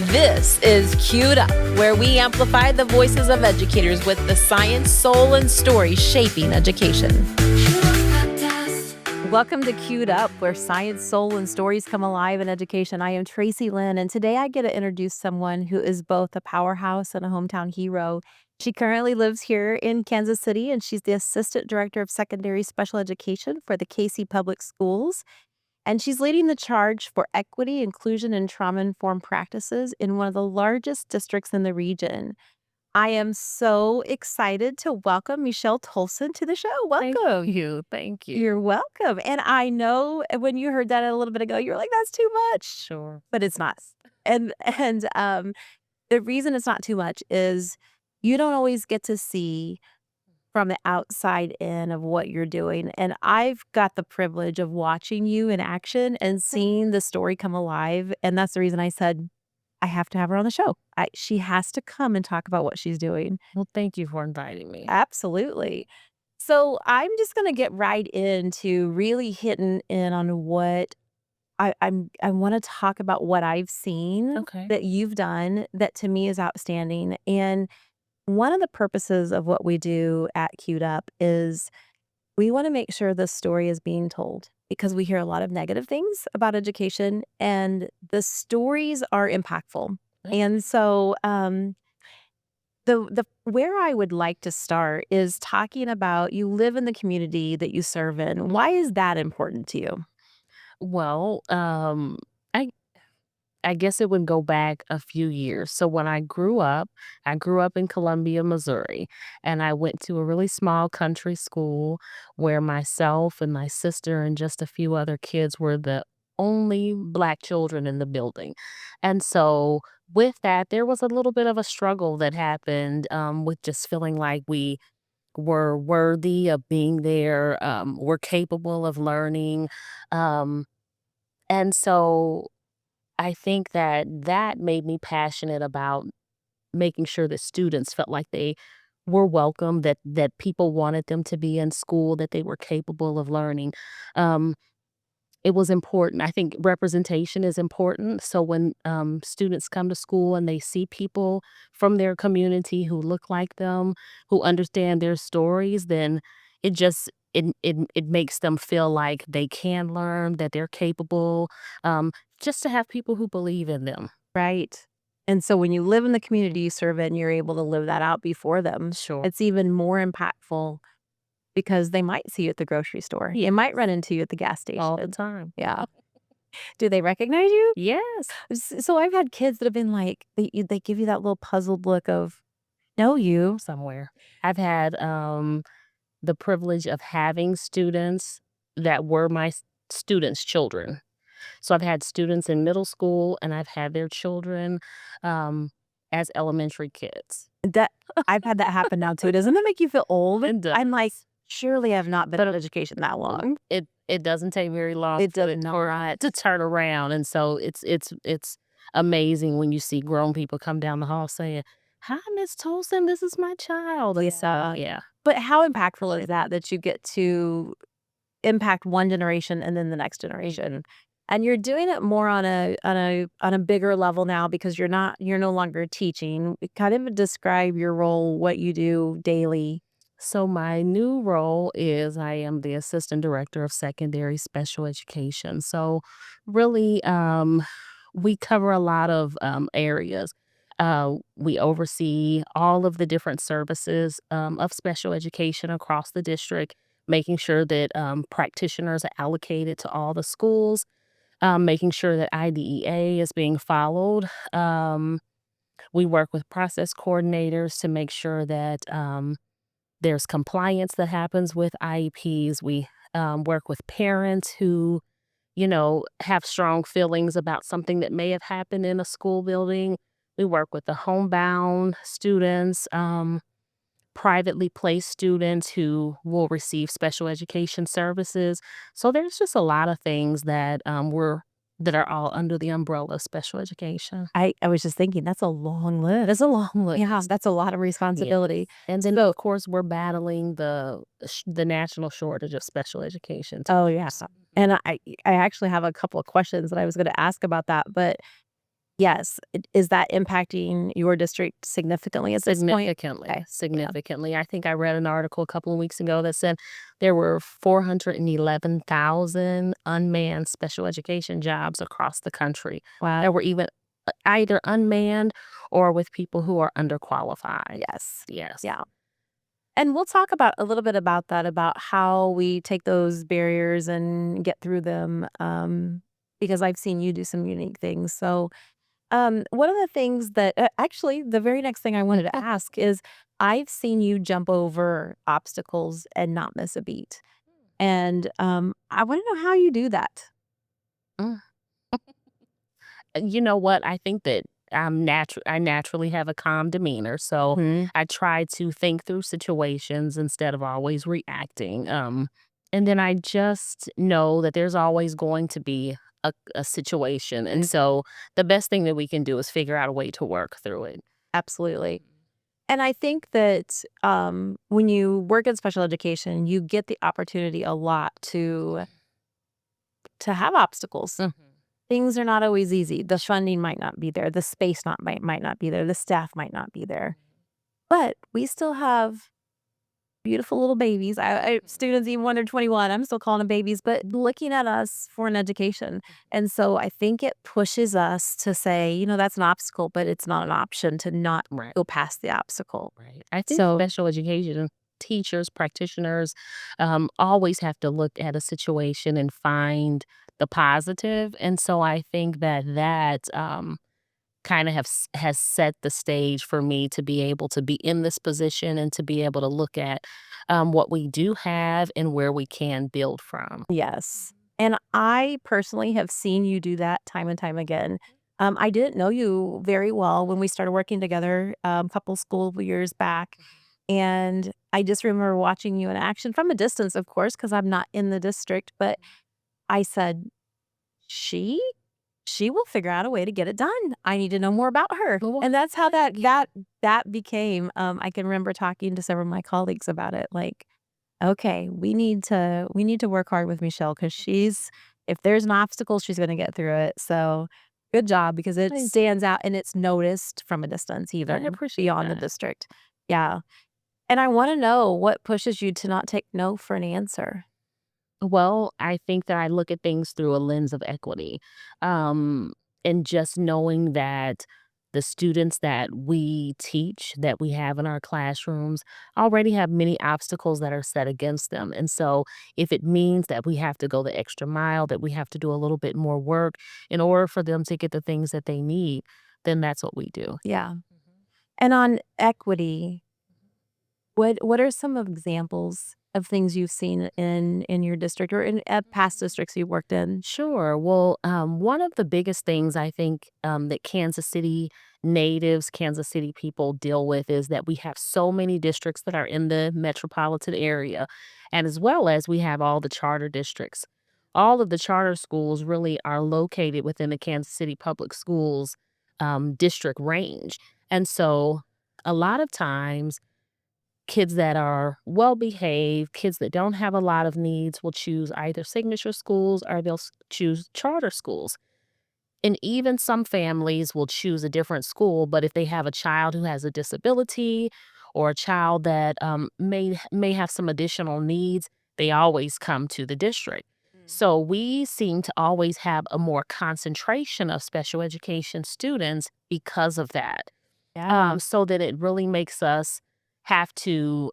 This is Queued Up, where we amplify the voices of educators with the science, soul, and story shaping education. Welcome to Queued Up, where science, soul, and stories come alive in education. I am Tracy Lynn, and today I get to introduce someone who is both a powerhouse and a hometown hero. She currently lives here in Kansas City, and she's the Assistant Director of Secondary Special Education for the KC Public Schools. And she's leading the charge for equity, inclusion, and trauma-informed practices in one of the largest districts in the region. I am so excited to welcome Michele Tolson to the show. Welcome. Thank you. You're welcome. And I know when you heard that a little bit ago, you were like, that's too much. Sure. But it's not. And the reason it's not too much is you don't always get to see from the outside in of what you're doing. And I've got the privilege of watching you in action and seeing the story come alive. And that's the reason I said, I have to have her on the show. She has to come and talk about what she's doing. Well, thank you for inviting me. Absolutely. So I'm just going to get right into really hitting in on what I want to talk about what I've seen Okay. that you've done that to me is outstanding. And one of the purposes of what we do at Queued Up is we want to make sure the story is being told because we hear a lot of negative things about education and the stories are impactful. Okay. And so the where I would like to start is talking about you live in the community that you serve in. Why is that important to you? Well, I I guess it would go back a few years. So when I grew up in Columbia, Missouri, and I went to a really small country school where myself and my sister and just a few other kids were the only Black children in the building. And so with that, there was a little bit of a struggle that happened with just feeling like we were worthy of being there, were capable of learning. Um, and so I think that that made me passionate about making sure that students felt like they were welcome, that people wanted them to be in school, that they were capable of learning. Um, it was important. I think representation is important. So when students come to school and they see people from their community who look like them, who understand their stories, then it just it makes them feel like they can learn, that they're capable. Just to have people who believe in them. Right. And so when you live in the community you serve in, you're able to live that out before them. Sure. It's even more impactful because they might see you at the grocery store. They might run into you at the gas All the station. time. Yeah. Do they recognize you? Yes. So I've had kids that have been like, they give you that little puzzled look of, know you. Somewhere. I've had the privilege of having students that were my students' children. So I've had students in middle school and I've had their children um, as elementary kids. That I've had that happen now too. Doesn't that make you feel old? It does. I'm like, surely I've not been in education that long. It doesn't take very long It for does it not. to turn around, and so it's amazing when you see grown people come down the hall saying, "Hi, Miss Tolson, this is my child." Lisa. Yeah. But how impactful is that you get to impact one generation and then the next generation? And you're doing it more on a bigger level now because you're no longer teaching. Kind of describe your role, what you do daily. So my new role is I am the assistant director of secondary special education. So really, we cover a lot of areas. We oversee all of the different services of special education across the district, making sure that practitioners are allocated to all the schools, making sure that IDEA is being followed. We work with process coordinators to make sure that there's compliance that happens with IEPs. We work with parents who, have strong feelings about something that may have happened in a school building. We work with the homebound students, privately placed students who will receive special education services. So there's just a lot of things that that are all under the umbrella of special education. I was just thinking that's a long list. That's a long list. Yeah, that's a lot of responsibility. And then, of course, we're battling the national shortage of special education Oh, yeah. teachers. And I actually have a couple of questions that I was gonna ask about that, but Yes. Is that impacting your district significantly at this point? Significantly, Okay. Yeah. significantly. I think I read an article a couple of weeks ago that said there were 411,000 unmanned special education jobs across the country Wow. that were even either unmanned or with people who are underqualified. Yes. Yes. Yeah. And we'll talk about a little bit about that, about how we take those barriers and get through them, because I've seen you do some unique things. So, one of the things that actually, the very next thing I wanted to ask is I've seen you jump over obstacles and not miss a beat. And I want to know how you do that. Mm. You know what? I think that I naturally have a calm demeanor, so Hmm. I try to think through situations instead of always reacting. And then I just know that there's always going to be a situation, and so the best thing that we can do is figure out a way to work through it. Absolutely. And I think that when you work in special education, you get the opportunity a lot to have obstacles. Mhm. Things are not always easy. The funding might not be there. The space might not be there. The staff might not be there. But we still have beautiful little babies. Students, even when they're 21, I'm still calling them babies, but looking at us for an education. And so I think it pushes us to say, that's an obstacle, but it's not an option to not Right. go past the obstacle. Right. I think So, special education teachers, practitioners, always have to look at a situation and find the positive. And so I think that kind of has set the stage for me to be able to be in this position and to be able to look at what we do have and where we can build from. yes. And I personally have seen you do that time and time again. I didn't know you very well when we started working together a couple school years back. And I just remember watching you in action from a distance, of course, because I'm not in the district. But I said, she she will figure out a way to get it done. I need to know more about her. Well, And that's how thank you. that became. I can remember talking to several of my colleagues about it. Like, okay, we need to work hard with Michelle because she's if there's an obstacle, she's gonna get through it. So good job because it Thank stands out and it's noticed from a distance, you. I even appreciate beyond the that. district. Yeah. And I want to know what pushes you to not take no for an answer. Well, I think that I look at things through a lens of equity. Um, and just knowing that the students that we teach, that we have in our classrooms, already have many obstacles that are set against them. And so, if it means that we have to go the extra mile, that we have to do a little bit more work in order for them to get the things that they need, then that's what we do. Yeah. And on equity, what are some of examples of things you've seen in your district or in past districts you worked in? Sure. Well, one of the biggest things I think that Kansas City natives, Kansas City people deal with is that we have so many districts that are in the metropolitan area, and as well as we have all the charter districts. All of the charter schools really are located within the Kansas City Public Schools district range. And so a lot of times, kids that are well behaved, kids that don't have a lot of needs will choose either signature schools or they'll choose charter schools. And even some families will choose a different school, but if they have a child who has a disability or a child that may have some additional needs, they always come to the district. So we seem to always have a more concentration of special education students because of that, Yeah. so that it really makes us have to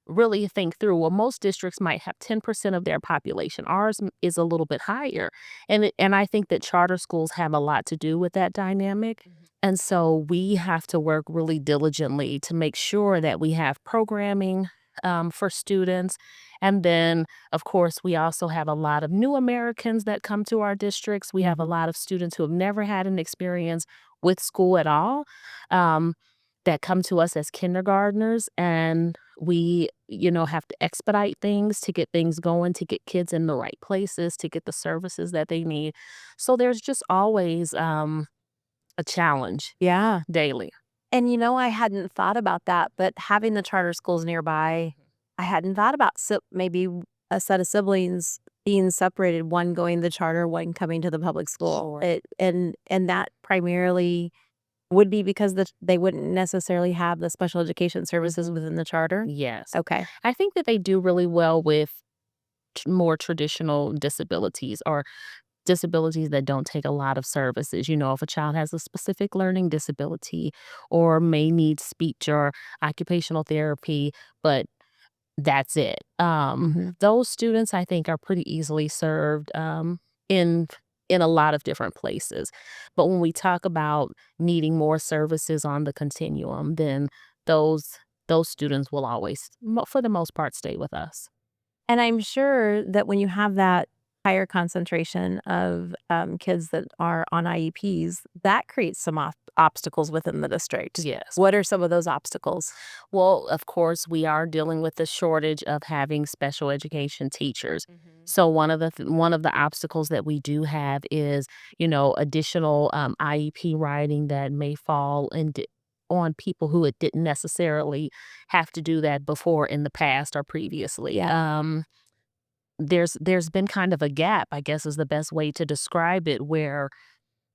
really think through. Well, most districts might have 10% of their population. Ours is a little bit higher, and I think that charter schools have a lot to do with that dynamic. And so we have to work really diligently to make sure that we have programming for students. And then, of course, we also have a lot of new Americans that come to our districts. We have a lot of students who have never had an experience with school at all, um, that come to us as kindergartners, and we, have to expedite things to get things going, to get kids in the right places, to get the services that they need. So there's just always a challenge Yeah. daily. And I hadn't thought about that, but having the charter schools nearby, I hadn't thought about maybe a set of siblings being separated, one going to the charter, one coming to the public school. Sure. And that primarily would be because they wouldn't necessarily have the special education services Mhm. within the charter? Yes. Okay. I think that they do really well with more traditional disabilities or disabilities that don't take a lot of services. You know, if a child has a specific learning disability or may need speech or occupational therapy, but that's it. Mhm. Those students I think are pretty easily served in in a lot of different places. But when we talk about needing more services on the continuum, then those those students will always, for the most part, stay with us. And I'm sure that when you have that higher concentration of, kids that are on IEPs, that creates some obstacles within the district. Yes. What are some of those obstacles? Well, of course, we are dealing with the shortage of having special education teachers. Mhm. So one of the obstacles that we do have is, additional IEP writing that may fall on people who it didn't necessarily have to do that before in the past or previously. Yeah. There's been kind of a gap, I guess is the best way to describe it, where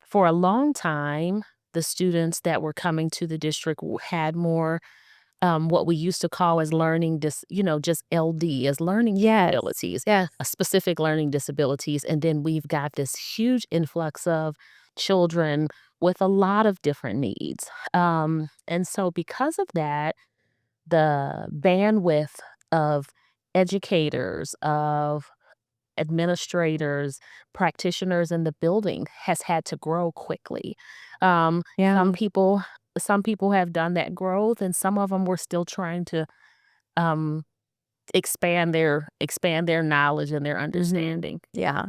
for a long time the students that were coming to the district had more what we used to call as just LD, as learning Yes. disabilities, Yes. specific learning disabilities. And then we've got this huge influx of children with a lot of different needs. And so, because of that, the bandwidth of educators, of administrators, practitioners in the building has had to grow quickly. Um, some Yeah. people some people have done that growth, and some of them were still trying to um, expand their knowledge and their Mhm. understanding. Yeah.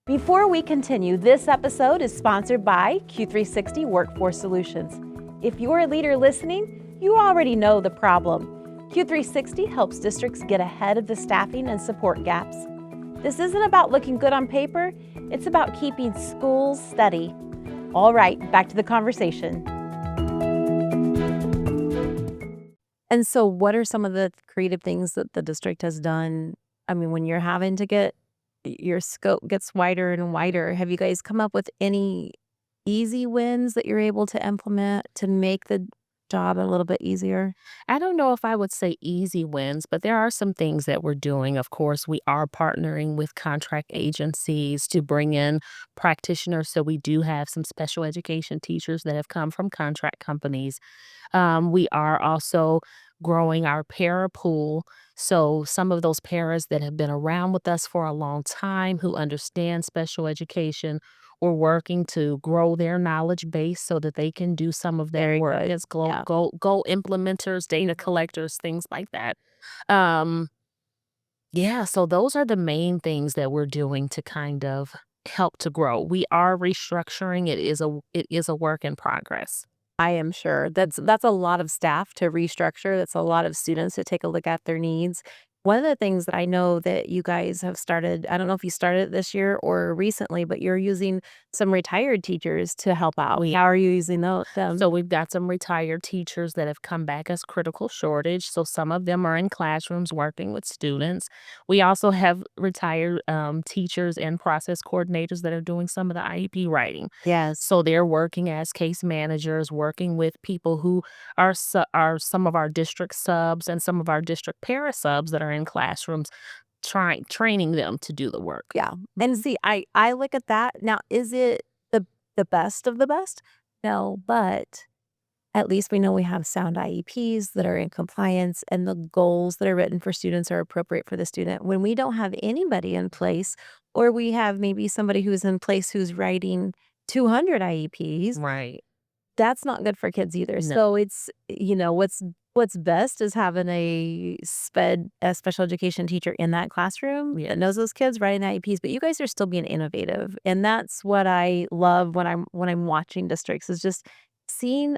Before we continue, this episode is sponsored by Q360 Workforce Solutions. If you're a leader listening, you already know the problem. Q360 helps districts get ahead of the staffing and support gaps. This isn't about looking good on paper, it's about keeping schools steady. All right, back to the conversation. And so, what are some of the creative things that the district has done? I mean, when you're having to get your scope gets wider and wider, have you guys come up with any easy wins that you're able to implement to make the job a little bit easier? I don't know if I would say easy wins, but there are some things that we're doing. Of course, we are partnering with contract agencies to bring in practitioners. So we do have some special education teachers that have come from contract companies. We are also growing our para pool. So, some of those paras that have been around with us for a long time who understand special education, we're working to grow their knowledge base so that they can do some of that Very work good. as goal, Yeah. goal, goal implementers, data collectors, things like that. Um, yeah, so those are the main things that we're doing to kind of help to grow. We are restructuring. It is a work in progress. I am sure. That's a lot of staff to restructure. That's a lot of students to take a look at their needs. One of the things that I know that you guys have started, I don't know if you started it this year or recently, but you're using some retired teachers to help out. We How are you using them? So we've got some retired teachers that have come back as critical shortage. So some of them are in classrooms working with students. We also have retired teachers and process coordinators that are doing some of the IEP writing. Yes. So they're working as case managers, working with people who are some of our district subs and some of our district para subs that are in classrooms, training them to do the work. Yeah. And see, I look at that. Now, is it the best of the best? No, but at least we know we have sound IEPs that are in compliance and the goals that are written for students are appropriate for the student. When we don't have anybody in place, or we have maybe somebody who's in place who's writing 200 IEPs, Right. that's not good for kids either. No. So it's, what's best is having a special education teacher in that classroom Yeah. that knows those kids writing IEPs, but you guys are still being innovative. And that's what I love when I'm watching districts is just seeing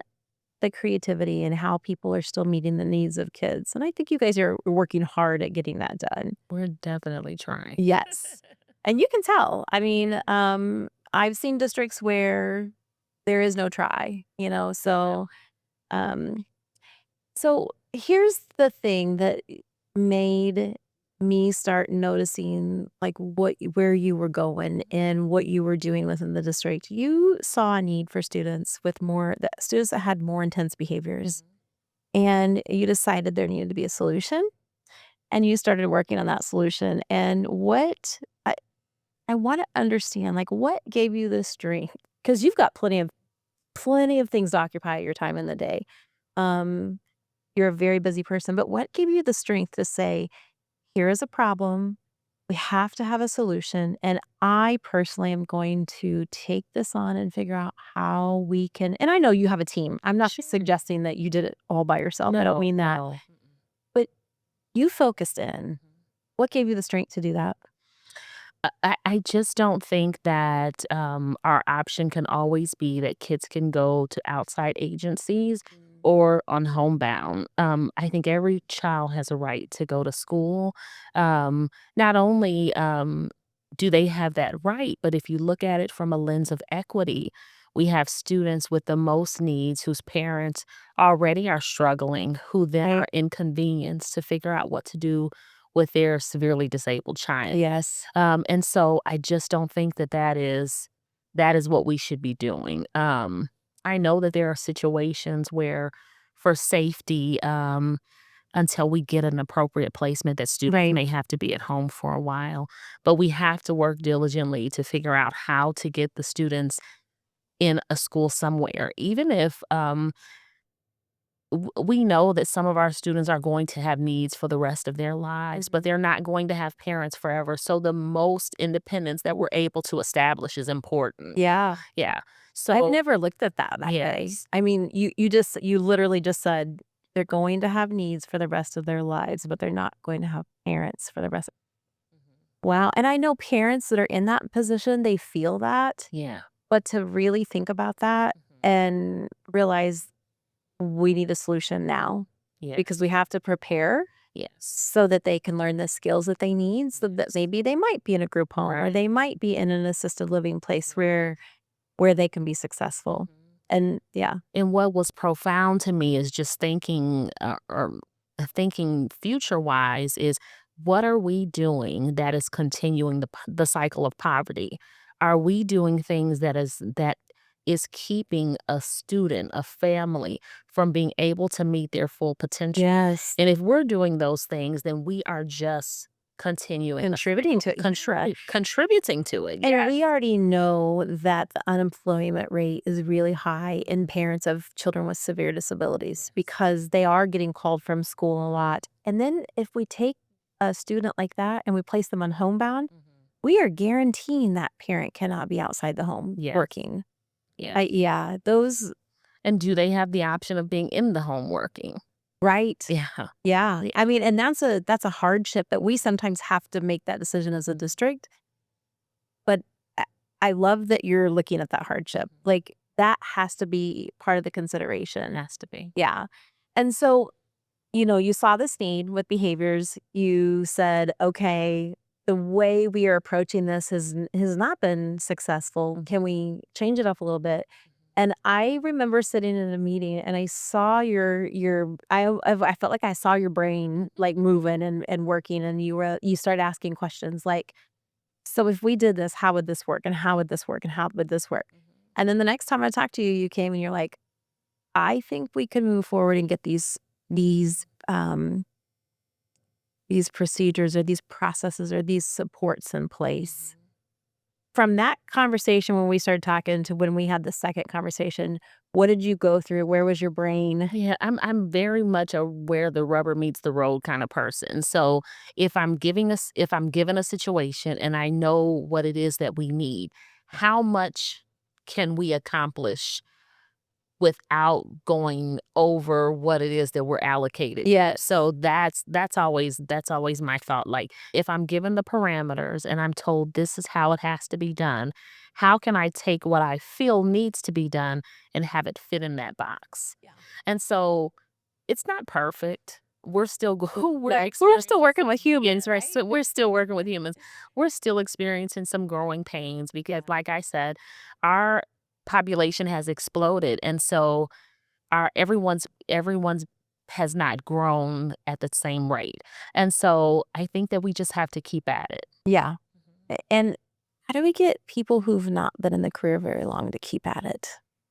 the creativity and how people are still meeting the needs of kids. And I think you guys are working hard at getting that done. We're definitely trying. Yes. And you can tell. I mean, I've seen districts where there is no try, um, so here's the thing that made me start noticing, like, where you were going and what you were doing within the district. You saw a need for students that had more intense behaviors, Mhm. and you decided there needed to be a solution, and you started working on that solution, and I wanna understand, like, what gave you the strength? Because 'Cause you've got plenty of things to occupy your time in the day. Um, you're a very busy person, but what gave you the strength to say, "Here is a problem. We have to have a solution, and I personally am going to take this on and figure out how we can." And I know you have a team. I'm not Sure. suggesting that you did it all by yourself. I don't No, mean that. no. Mm-mm. But you focused in. Mhm. What gave you the strength to do that? I just don't think that our option can always be that kids can go to outside agencies Mm. or on homebound. I think every child has a right to go to school. Not only do they have that right, but if you look at it from a lens of equity, we have students with the most needs whose parents already are struggling, who then are inconvenienced to figure out what to do with their severely disabled child. Yes. And so I just don't think that that is what we should be doing. I know that there are situations where for safety, until we get an appropriate placement that students Right. may have to be at home for a while, but we have to work diligently to figure out how to get the students in a school somewhere. Even if we know that some of our students are going to have needs for the rest of their lives, but Mhm. they're not going to have parents forever. So the most independence that we're able to establish is important. Yeah. Yeah. I've So never looked at that way. yes. I mean, you literally just said they're going to have needs for the rest of their lives, but they're not going to have parents for the rest. Mhm. Wow, and I know parents that are in that position, they feel that, Yeah. but to really think about that Mhm. and realize we need a solution now because Yes. we have to prepare Yes. so that they can learn the skills that they need so that Yes. maybe they might be in a group home or Right. they might be in an assisted living place Right. where they can be successful. Mhm. And yeah. And what was profound to me is just thinking, or thinking future wise, is what are we doing that is continuing the cycle of poverty? Are we doing things that is keeping a student, a family, from being able to meet their full potential? Yes. And if we're doing those things, then we are just continuing a Contributing cycle, to it. Yeah. contributing to it. And we Yes. already know that the unemployment rate is really high in parents of children with severe disabilities Yes. because they are getting called from school a lot. And then if we take a student like that and we place them on homebound, Mhm. we are guaranteeing that parent cannot be outside the home Yes. working. Yeah. Yeah, those And do they have the option of being in the home working? right. Yeah. Yeah. Yeah. I mean, and that's a hardship that we sometimes have to make that decision as a Mhm. district. But I I love that you're looking at that hardship. Mhm. Like, that has to be part of the It consideration. has to be. Yeah. And so, you saw this need with behaviors. You said, "Okay, the way we are approaching this has not been successful. Mhm. Can we change it up a little bit?" Mhm. And I remember sitting in a meeting and I saw your I felt like I saw your brain, like, moving and working, and you started asking questions like, so if we did this, how would this work? And how would this work? And how would this work? Mhm. And then the next time I talked to you, you came and you're like, I think we could move forward and get these procedures or these processes or these supports in place. Mhm. From that conversation when we started talking to when we had the second conversation, what did you go through? Where was your brain? Yeah, I'm very much a where the rubber meets the road kind of person. So if I'm given a situation and I know what it is that we need, how much can we accomplish without going over what it is that we're allocated to. Yes. So that's always my thought. Like if I'm given the parameters and I'm told this is how it has to be done, how can I take what I feel needs to be done and have it fit in that box? Yeah. And so it's not perfect. We're still we're No, we're still working with experiencing, humans, yeah, right? so we're still working with humans. We're still experiencing some growing pains because like I said, our population has exploded, and so our everyone's has not grown at the same rate. And so I think that we just have to keep at it. Yeah. And how do we get people who've not been in the career very long to keep at it?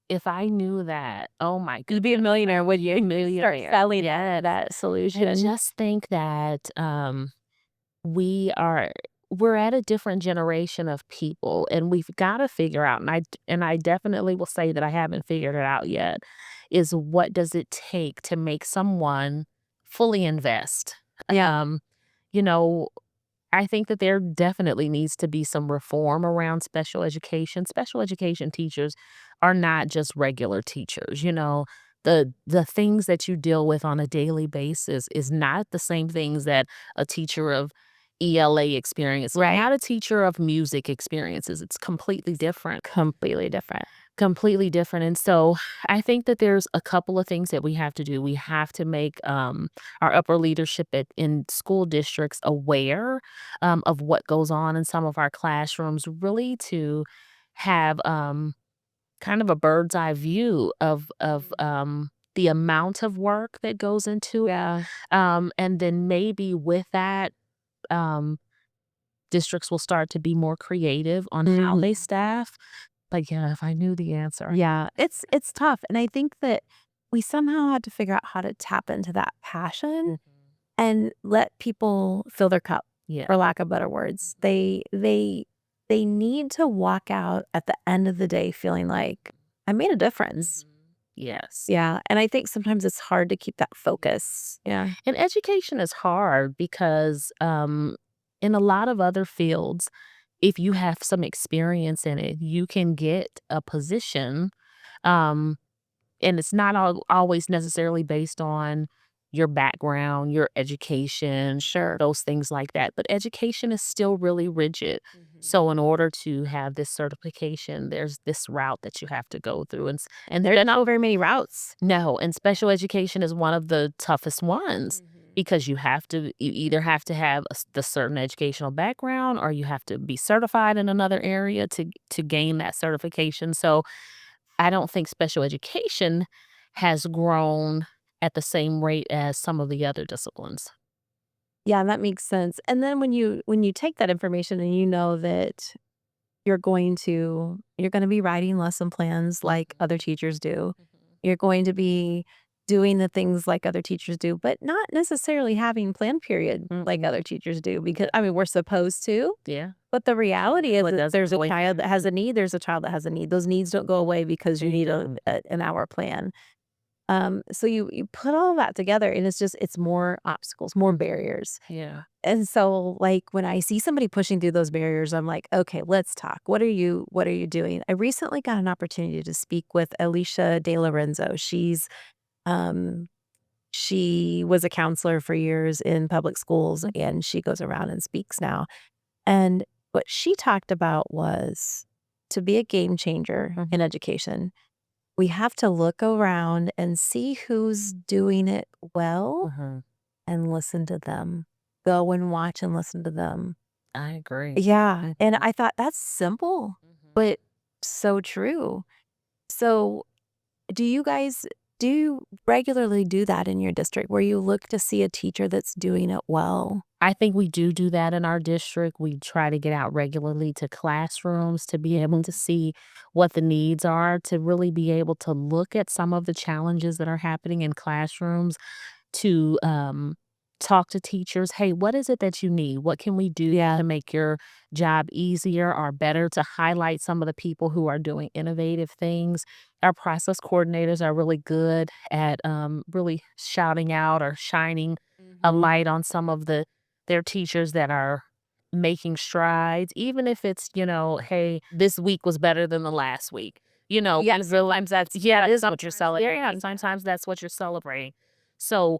If I knew that, oh my To be a millionaire, would you start millionaire. selling Yeah. that I solution? just think that we are we're at a different generation of people, and we've got to figure out, and I definitely will say that I haven't figured it out yet, is what does it take to make someone fully invest? Yeah. Um, you know, I think that there definitely needs to be some reform around special education. Special education teachers are not just regular teachers, you know. The things that you deal with on a daily basis is not the same things that a teacher of ELA experience, Right. not a teacher of music experiences. It's completely different. Completely different. Completely different, and so I think that there's a couple of things that we have to do. We have to make, our upper leadership in school districts aware, of what goes on in some of our classrooms, really to have, kind of a bird's eye view of the amount of work that goes into it, Yeah. and then maybe with that, um, districts will start to be more creative on how Mhm. they staff. But, yeah, if I knew the answer. Yeah, it's tough, and I think that we somehow had to figure out how to tap into that passion Mhm. and let people fill their cup, Yeah. for lack of better words. They need to walk out at the end of the day feeling like, "I made a difference." Mhm. Yes. Yeah, and I think sometimes it's hard to keep that focus. Yeah. And education is hard because, in a lot of other fields, if you have some experience in it, you can get a position, um and it's not always necessarily based on your background, your education, Sure. those things like that, but education is still really rigid. Mhm. So in order to have this certification, there's this route that you have to go through, and There's they're not. not very many routes. No, and special education is one of the toughest ones Mhm. because you either have to have the certain educational background, or you have to be certified in another area to gain that certification. So I don't think special education has grown at the same rate as some of the other disciplines. Yeah, that makes sense, and then when you take that information and you know that you're gonna be writing lesson plans like other Mhm, teachers do. mhm. You're going to be doing the things like other teachers do, but not necessarily having plan period like Mm-mm. other teachers do because, I mean, we're supposed to, Yeah. but the reality is Well, it that doesn't there's a always child that has happen. a need, there's a child that has a need. Those needs don't go away because you need an hour plan. So you put all that together and it's more obstacles, more barriers. Yeah. And so, like, when I see somebody pushing through those barriers, I'm like, "Okay, let's talk. What are you doing?" I recently got an opportunity to speak with Alicia De Lorenzo. Um, she was a counselor for years in public schools, and she goes around and speaks now. And what she talked about was to be a game changer Mhm, in education, we have to look around and see who's doing it well mhm. and listen to them. Go and watch and listen to them. I agree. Yeah, and Mhm, I thought that's simple, mhm. but so true. So, do you guys do you regularly do that in your district where you look to see a teacher that's doing it well? I think we do that in our district. We try to get out regularly to classrooms to be able to see what the needs are, to really be able to look at some of the challenges that are happening in classrooms, to talk to teachers. Hey, what is it that you need? What can we do Yeah. to make your job easier or better, to highlight some of the people who are doing innovative things? Our process coordinators are really good at really shouting out or shining a Mhm. light on some of their teachers that are making strides, even if it's, hey, this week was better than the last week. And Yes, really, sometimes that's yeah, that is what you're sometimes, celebrating. yeah, sometimes that's what you're celebrating. So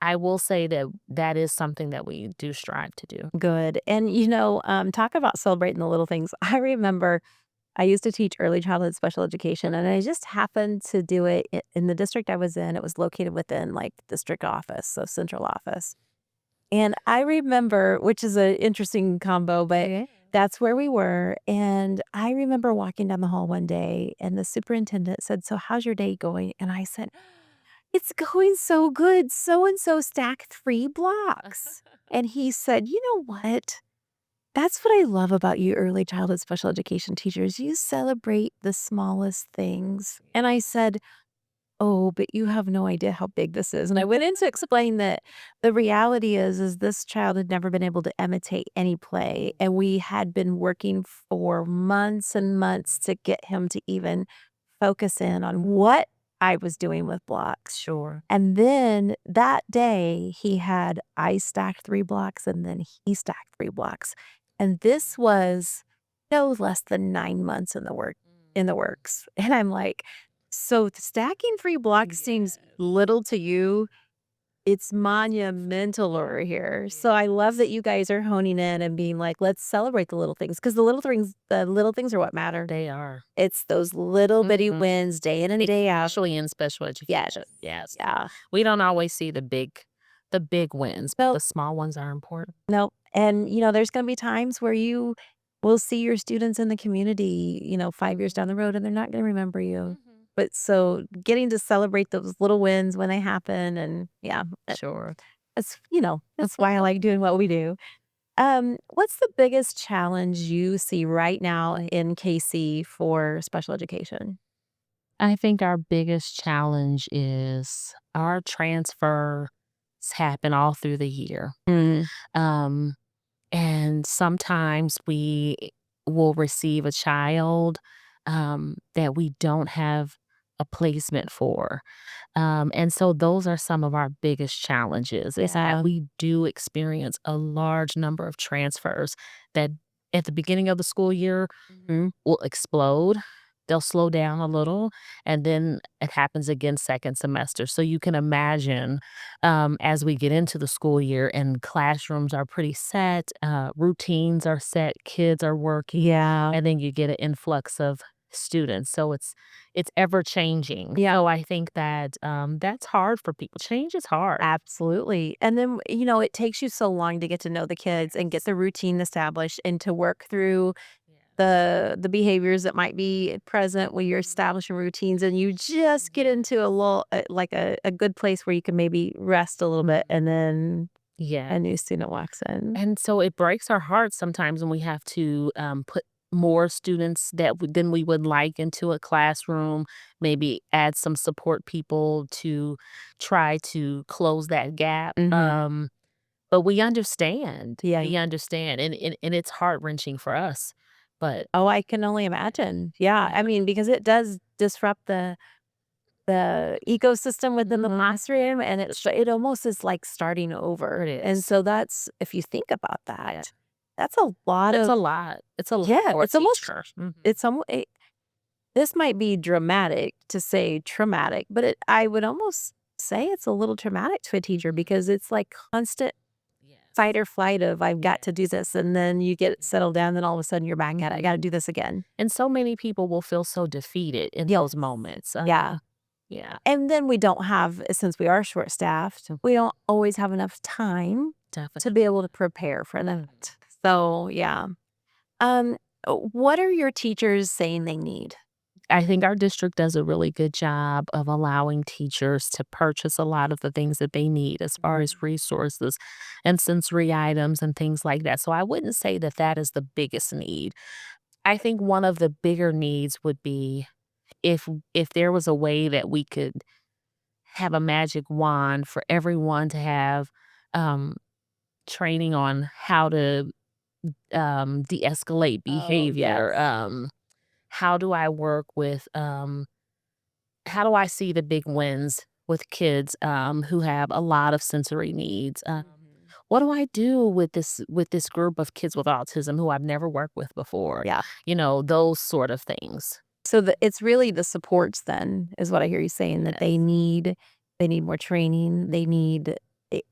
I will say that that is something that we do strive to do. Good, and, talk about celebrating the little things. I remember I used to teach early childhood special education, and I just happened to do it in the district I was in. It was located within, like, district office, so central office. And I remember, which is an interesting combo, but Yeah. that's where we were, and I remember walking down the hall one day, and the superintendent said, "So how's your day going?" And I said, It's going so good. So and so stacked 3 blocks." And he said, "You know what? That's what I love about you early childhood special education teachers. You celebrate the smallest things." And I said, "Oh, but you have no idea how big this is." And I went in to explain that the reality is this child had never been able to imitate any play, and we had been working for months and months to get him to even focus in on what I was doing with blocks. Sure. And then that day, I stacked 3 blocks, and then he stacked 3 blocks. And this was no less than 9 months in the works. And I'm like, "So stacking 3 blocks seems Yes. little to you. It's Massive. monumental over here." So I love that Yes. you guys are honing in and being like, "Let's celebrate the little things," because the little things are what matter. They are. It's those little bitty Mhm. wins day in and day out. Especially in special Yes. education. Yes. Yeah. We don't always see the big wins, but Nope, the small ones are important. nope. And, there's gonna be times where you will see your students in the community, 5 years down the road, and they're not gonna remember you. Mhm. But so getting to celebrate those little wins when they happen and yeah, Sure. that's why I like doing what we do. What's the biggest challenge you see right now in KC for special education? I think our biggest challenge is our transfers happen all through the year. Mm, Um, and sometimes we will receive a child that we don't have a placement for. And so those are some of our biggest challenges is that yeah. we do experience a large number of transfers that at the beginning of the school year Mhm. will explode. They'll slow down a little, and then it happens again second semester. So you can imagine as we get into the school year and classrooms are pretty set, routines are set, kids are working, Yeah. and then you get an influx of students. So it's ever changing. Yeah. So I think that, that's hard for people. Change is hard. Absolutely. And then, it takes you so long to get to know the kids and get Yes. the routine established and to work through Yes. the behaviors that might be present when you're Mhm. establishing routines and you just get Mhm. into a little like a good place where you can maybe rest a little bit and Mhm. then Yeah. a new student walks in. And so it breaks our hearts sometimes when we have to, put more students than we would like into a classroom, maybe add some support people to try to close that gap. Mhm. But we understand. Yeah. We understand, and it's heart-wrenching for us, but Oh, I can only imagine. Yeah. yeah. I mean, because it does disrupt the ecosystem within the Mhm. classroom, and it almost is like starting over, It and is. so that's if you think about Yeah. that, that's a lot It's of a lot. It's a lot yeah, for a teacher. Mhm. it's almo this might be dramatic to say traumatic, but I would almost say it's a little traumatic to a teacher Mhm. because it's like constant fight Yes. or flight of, "I've got to do Yes. this," and then you get Yeah. settled down, then all of a sudden you're back at it, "I Mhm. gotta do this again." And so many people will feel so defeated in Yes. those moments. Yeah. Yeah, And then we don't have since we are short-staffed, we don't always have enough time to be definitely. able to prepare for Mhm. that. So, yeah. Um, what are your teachers saying they need? I think our district does a really good job of allowing teachers to purchase a lot of the things that they need as far Mhm. as resources and sensory items and things like that. So I wouldn't say that that is the biggest need. I think one of the bigger needs would be if there was a way that we could have a magic wand for everyone to have um, training on how to de-escalate Oh, behavior. yes. How do I work with how do I see the big wins with kids who have a lot of sensory needs? Mhm. What do I do with this group of kids with autism who I've never worked with before? Yeah. Those sort of things. So it's really the supports then is what I hear you saying that Yes. they need more training, they need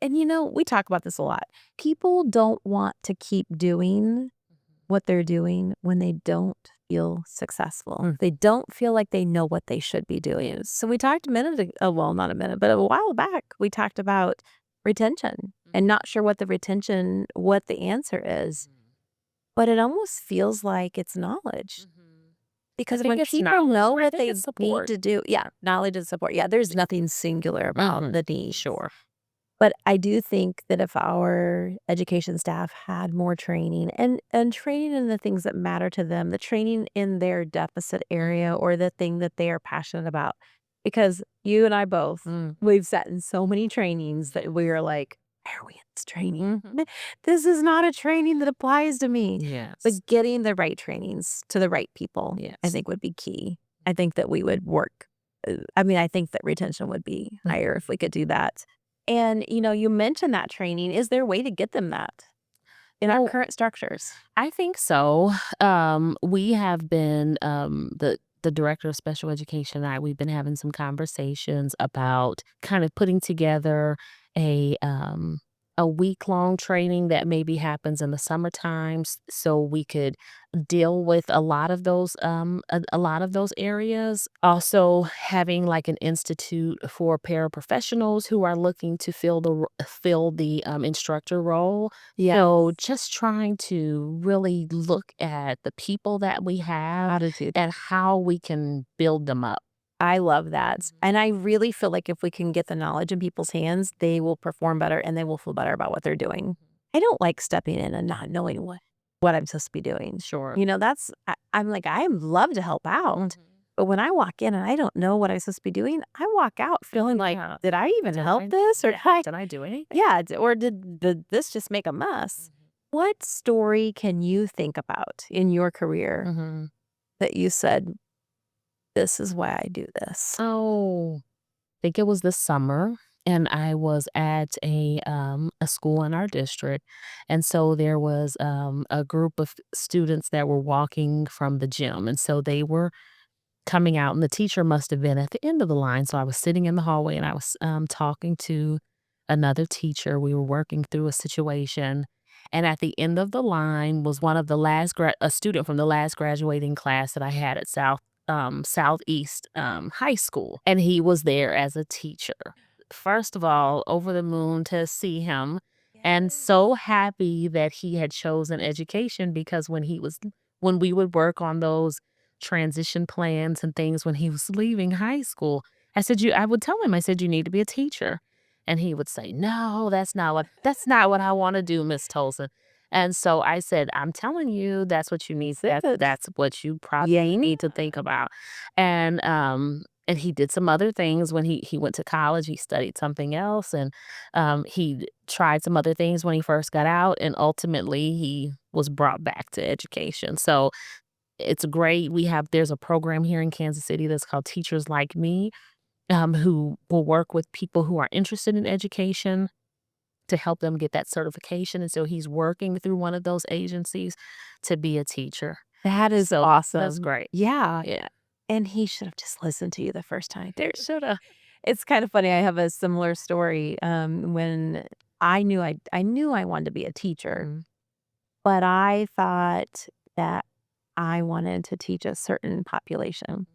and we talk about this a lot. People don't want to keep doing what they're doing when they don't feel successful. Mm, They don't feel like they know what they should be doing. So we talked a minute ago, well, not a minute, but a while back, we talked about retention and mhm, not sure what the answer is. mhm, But it almost feels like it's knowledge. mhm. I Because think when it's people knowledge. know I what think they it's need support. to do, yeah, knowledge and support. Yeah, there's nothing singular about Mhm. the needs. Sure. But I do think that if our education staff had more training and training in the things that matter to them, the training in their deficit area or the thing that they are passionate about. Because you and I both, Mm. we've sat in so many trainings that we are like, why are we in this training? Mhm. This is not a training that applies to me. Yes. But getting the right trainings to the right people, I Yes. think would be key. I think that we would work. I mean, I think that retention would be higher Mhm. if we could do that. And, you mentioned that training. Is there a way to get them that in our Well, current structures? I think so. We have been the director of special education and I, we've been having some conversations about kind of putting together a um a week-long training that maybe happens in the summer times so we could deal with a lot of those a lot of those areas. Also having like an institute for paraprofessionals who are looking to fill the instructor role, Yeah. so just trying to really look at the people that we have How to do and that. how we can build them up. I love that. Mhm. And I really feel like if we can get the knowledge in people's hands, they will perform better and they will feel better about what they're doing. I don't like stepping in and not knowing what I'm supposed to be doing. Sure. I'm like, I love to help out. Mhm. But when I walk in and I don't know what I'm supposed to be doing, I walk out feeling like, Yeah. did I even Did help I this? Or yeah, did I do anything? yeah, or did this just make a mess? What story can you think about in your career Mhm. that you said, this is why I do this? Oh, I think it was this summer, and I was at a school in our district, and so there was, a group of students that were walking from the gym, and so they were coming out, and the teacher must have been at the end of the line, so I was sitting in the hallway, and I was, talking to another teacher. We were working through a situation, and at the end of the line was one of the last a student from the last graduating class that I had at Southeast, High School, and he was there as a teacher. First of all, over the moon to see him, and Yes. so happy that he had chosen education because when we would work on those transition plans and things when he was leaving high school, I would tell him, I said, "You need to be a teacher." And he would say, "No, that's not what I wanna do, Miss Tolson." And so I said, "I'm telling you, that's what you need. That's it. That's what you probably Yeah, you need to think about." And he did some other things when he went to college, he studied something else, and, he tried some other things when he first got out, and ultimately, he was brought back to education. So it's great. There's a program here in Kansas City that's called Teachers Like Me, who will work with people who are interested in education to help them get that certification. And so he's working through one of those agencies to be a teacher. that is So that's awesome. great. Yeah, Yeah. and he should have just listened to you the first time. There shoulda. It's kind of funny, I have a similar story, when I knew I wanted to be a teacher, Mhm. but I thought that I wanted to teach a certain population.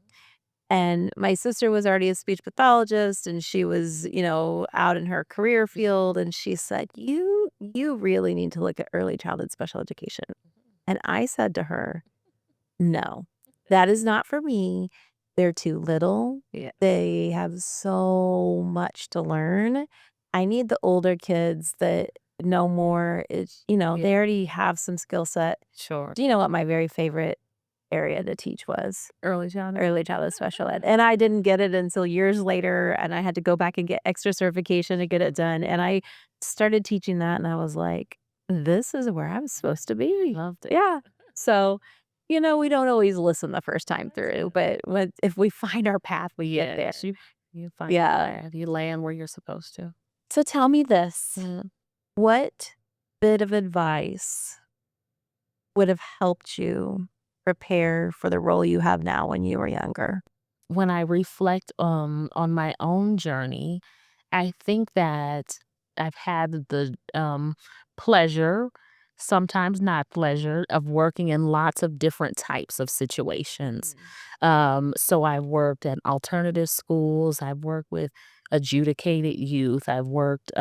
And my sister was already a speech pathologist and she was, out in her career field and she said, "You really need to look at early childhood special education." And I said to her, "No, that is not for me. They're too little. Yeah. They have so much to learn. I need the older kids that know more. Yeah. They already have some skill set." Sure. Do you know what my very favorite area to teach was? Early childhood. Early childhood special ed, and I didn't get it until years later, and I had to go back and get extra certification to get it done, and I started teaching that, and I was like, "This is where I'm supposed to be." Loved it. Yeah. So, we don't always listen the first time through, but if we find our path, we get Yes, there. you find your Yeah. path. You land where you're supposed to. So tell me this, Mm. what bit of advice would have helped you prepare for the role you have now when you were younger? When I reflect, on my own journey, I think that I've had the, pleasure, sometimes not pleasure, of working in lots of different types of situations. Mm. So I've worked at alternative schools, I've worked with adjudicated youth, I've worked,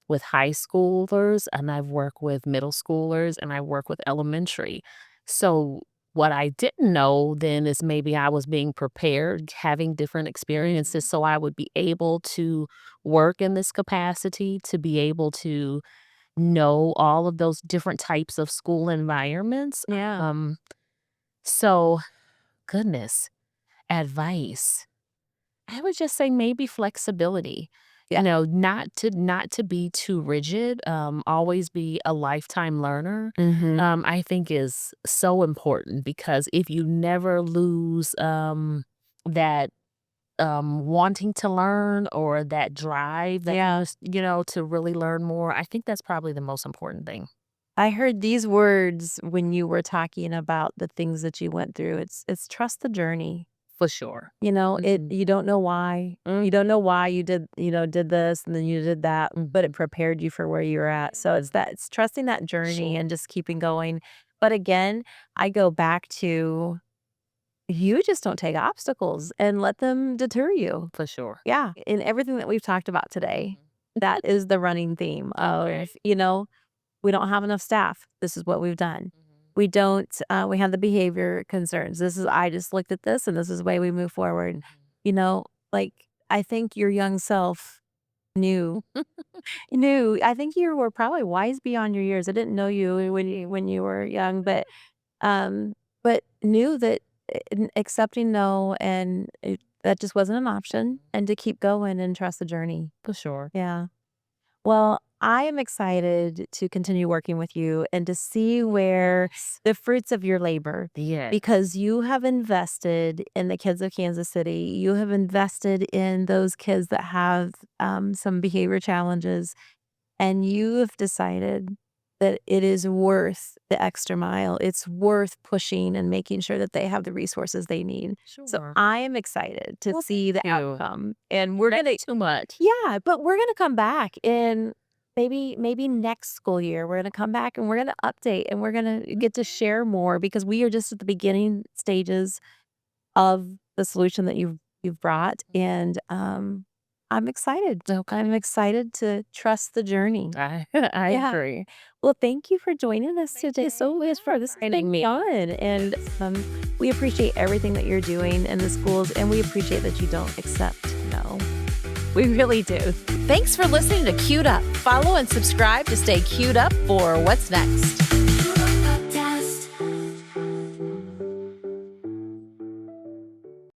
with high schoolers, and I've worked with middle schoolers, and I work with elementary. So What I didn't know then is maybe I was being prepared, having different experiences so I would be able to work in this capacity, to be able to know all of those different types of school environments. Yeah. Um, so goodness, advice. I would just say maybe flexibility. Yeah. Not to be too rigid, always be a lifetime learner, Mhm. I think is so important because if you never lose, that, wanting to learn or that drive that Yeah. to really learn more, I think that's probably the most important thing. I heard these words when you were talking about the things that you went through. It's trust the journey. For sure. It Mhm. you don't know why. Mm, You don't know why you did this and then you did that, but it mhm. prepared you for where you're at. So it's trusting that journey Sure. and just keeping going. But again, I go back to you just don't take obstacles and let them deter you. For sure. Yeah, in everything that we've talked about today, Mhm. that is the running theme of, Okay. we don't have enough staff. This is what we've done. Mhm. We don't, we have the behavior concerns. I just looked at this and this is the way we move forward. Mhm. You know, like, I think your young self knew, I think you were probably wise beyond your years. I didn't know you when you were young, um, but knew that accepting no that just wasn't an option Mhm. and to keep going and trust the journey. For sure. Yeah. Well, I am excited to continue working with you and to see where Yes. the fruits of your labor, Yeah. because you have invested in the kids of Kansas City. You have invested in those kids that have some behavior challenges, and you have decided that it is worth the extra mile. It's worth pushing and making sure that they have the resources they need. So Sure. I am excited to Well, thank see the you. outcome. And we're Thank going to you too much. yeah, but we're gonna come back in maybe next school year. We're gonna come back and we're gonna update and we're gonna get to Mhm. share more because we are just at the beginning stages of the solution that you've brought. And I'm excited. I'm Okay. excited to trust the journey. I Yeah. agree. Well, thank you for joining us Thank today you so much for for this has inviting been me. fun. And we appreciate everything that you're doing in the schools, and we appreciate that you don't accept no. We really do. Thanks for listening to Queued Up. Follow and subscribe to stay queued up for what's next.